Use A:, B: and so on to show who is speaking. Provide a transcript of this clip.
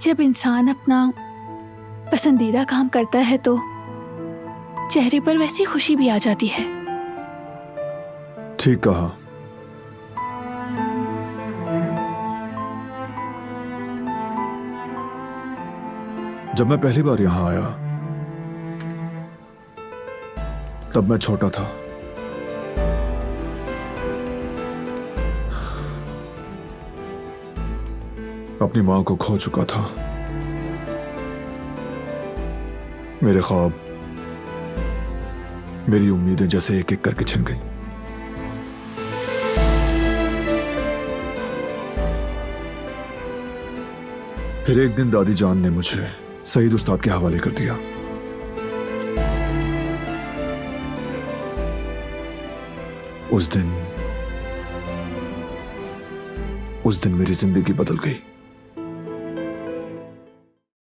A: जब इंसान अपना पसंदीदा काम करता है तो चेहरे पर वैसी खुशी भी आ जाती है।
B: ठीक कहा। जब मैं पहली बार यहां आया तब मैं छोटा था। अपनी मां को खो चुका था। मेरे ख्वाब, मेरी उम्मीदें जैसे एक एक करके छिन गई। फिर एक दिन दादी जान ने मुझे सईद उस्ताद के हवाले कर दिया। उस दिन मेरी जिंदगी बदल गई।